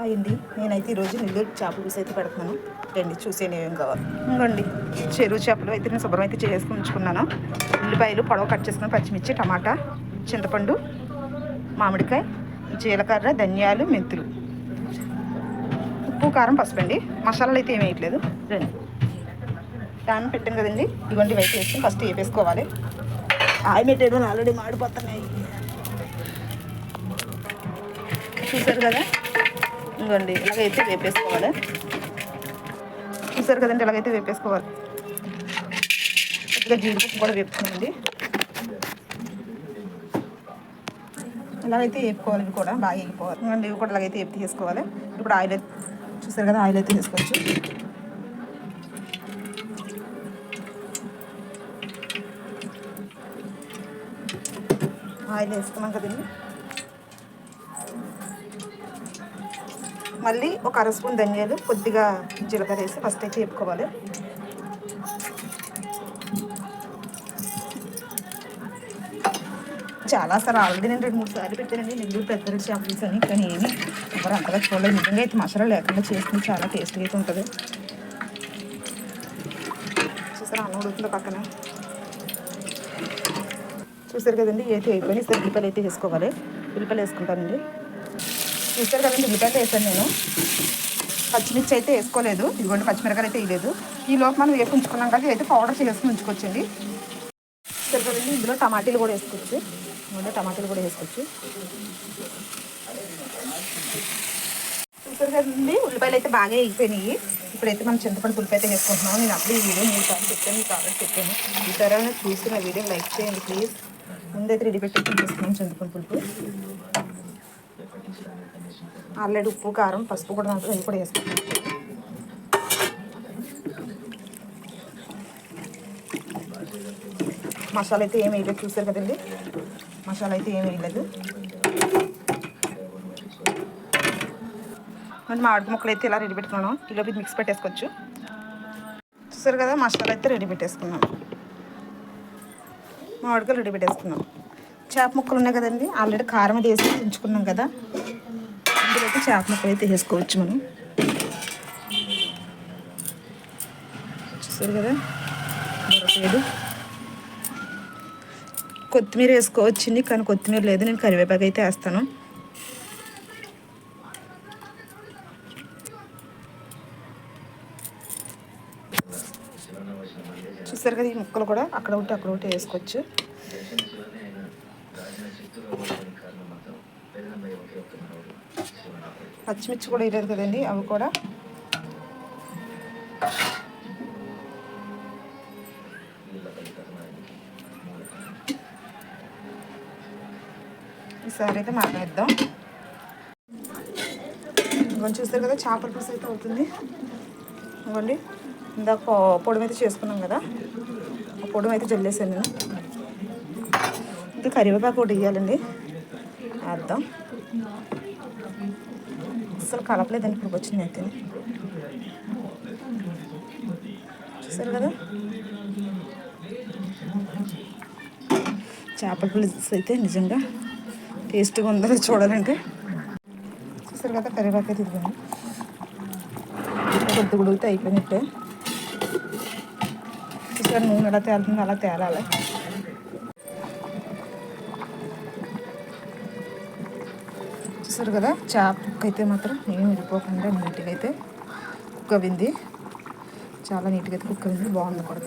అయింది. నేనైతే ఈరోజు నెల్లూరు చేపల పులుసు అయితే పెడుతున్నాను. రండి చూసేయండి ఏమేమి కావాలి. ఇంకోండి చెరువు చేపలు అయితే నేను శుభ్రం అయితే చేసుకుని ఉంచుకున్నాను. ఉల్లిపాయలు పొడవ కట్ చేసుకుని, పచ్చిమిర్చి, టమాటా, చింతపండు, మామిడికాయ, జీలకర్ర, ధనియాలు, మెంతులు, ఉప్పు, కారం, పసుపు అండి. మసాలాలు అయితే ఏమి వేయట్లేదు. రండి ప్యాన్ పెట్టాను కదండి, ఇవన్నీ వైపు వేసుకుని ఫస్ట్ వేపేసుకోవాలి. ఆయిల్ పెట్టేయడం ఆల్రెడీ మాడిపోతున్నాయి చూసారు కదా. ఇంకోండి ఇలాగైతే వేపేసుకోవాలి. చూసారు కదండి ఇలాగైతే వేపేసుకోవాలి. కొద్దిగా జీడిపప్పు కూడా వేపుకోండి. ఇలాగైతే వేపుకోవాలి. ఇవి కూడా బాగా వేగిపోవాలి. ఇంకోండి ఇవి కూడా ఇలాగైతే వేపు తీసుకోవాలి. ఇప్పుడు ఆయిల్ చూసారు కదా, ఆయిల్ అయితే తీసుకోవచ్చు. ఆయిల్ వేసుకున్నాం కదండి. మళ్ళీ ఒక అర స్పూన్ ధనియాలు, కొద్దిగా జీలకర్ర వేసి ఫస్ట్ అయితే వేపుకోవాలి. చాలాసార్లు ఆల్రెడీ నేను 2-3 సార్లు పెట్టానండి నెల్లూరు పెద్ద చేపల పులుసు అని, కానీ ఏమి ఎవరు అంతగా చూడలేదు. నిజంగా అయితే మసాలా లేకుండా చేసుకుని చాలా టేస్ట్గా అయితే ఉంటుంది. చూసారా అన్నం ఉడుకుతుందో పక్కన. చూసారు కదండి అయితే అయిపోయినాయి. సరే ఉల్లిపాయలు అయితే వేసుకోవాలి. ఉల్లిపాయలు వేసుకుంటానండి. చూసారు కదండి ఉల్లిపాయలు వేసాను నేను. పచ్చిమిర్చి అయితే వేసుకోలేదు. ఇదిగోండి పచ్చిమిరకాయలు అయితే వేయలేదు. ఈ లోపు మనం వేసి ఉంచుకున్నాం కదా, అయితే పౌడర్ చేసుకుని ఉంచుకోవచ్చండి. చూసారు కదండి ఇందులో టమాటీలు కూడా వేసుకోవచ్చు. ఇందులో టమాటీలు కూడా వేసుకోవచ్చు. చూసారు కదండి ఉల్లిపాయలు అయితే బాగా వేగిపోయినాయి. ఇప్పుడైతే మనం చింతపండు పులుపు అయితే వేసుకుంటున్నాం. నేను అప్పుడు ఈ వీడియో 3 సార్లు చెప్పాను, మీకు ఆల్రెడీ చెప్పాను. ఈసారి చూసి నా వీడియో లైక్ చేయండి ప్లీజ్. ముందైతే రెడీ పెట్టి తీసుకున్నాం చింతపండు పులుపు. ఆల్రెడీ ఉప్పు, కారం, పసుపు కూడా దాంట్లో అవి కూడా వేసుకుంటాం. మసాలా అయితే ఏమి వేయలేదు. చూసారు కదండి మసాలా అయితే ఏమి వేయలేదు. మరి మామిడి ముక్కలు అయితే ఇలా రెడీ పెట్టుకున్నాను. ఈలోపు మిక్స్ పెట్టేసుకోవచ్చు. చూసారు కదా మసాలా అయితే రెడీ పెట్టేసుకున్నాను. మామిడికాయలు రెడీ పెట్టేసుకున్నాం. చేప ముక్కలు ఉన్నాయి కదండి, ఆల్రెడీ కారం అది వేసి ఉంచుకున్నాం కదా, అందులో అయితే చేప ముక్కలు అయితే వేసుకోవచ్చు మనం. చూసారు కదా దొరకలేదు. కొత్తిమీర వేసుకోవచ్చింది, కానీ కొత్తిమీర లేదు. నేను కరివేపాకు అయితే వేస్తాను. చూసారు కదా ఈ ముక్కలు కూడా అక్కడ ఒకటి వేసుకోవచ్చు. పచ్చిమిర్చి కూడా వేయలేదు కదండి, అవి కూడా. ఈసారి అయితే మాట్లాడేద్దాం. ఇంకొంచెం చూస్తారు కదా చేపల పులుసు అయితే అవుతుంది. ఇంకోండి ఇందాక పొడి అయితే చేసుకున్నాం కదా, ఆ పొడి అయితే జల్లేసాను నేను. ఇంకా కరివేపాకు ఒకటి వేయాలండి, వేద్దాం. అసలు కలపలేదండి ఇప్పుడు వచ్చింది అయితే. చూసారు కదా చేపల పులుసు అయితే నిజంగా టేస్ట్గా ఉందో చూడాలంటే. చూసారు కదా కరివేపాకు అయితే ఇదిగోండి. కొద్ది ఉడికితే అయిపోయినట్టే. చూసారు నూనె ఎలా తేలుతుందో అలా తేలాలి. చూసారు కదా చేప అయితే మాత్రం ఏం విడిపోకుండా నీట్గా అయితే కుక్ అయింది. చాలా నీట్గా అయితే కుక్ అయింది, బాగుంది కూడా.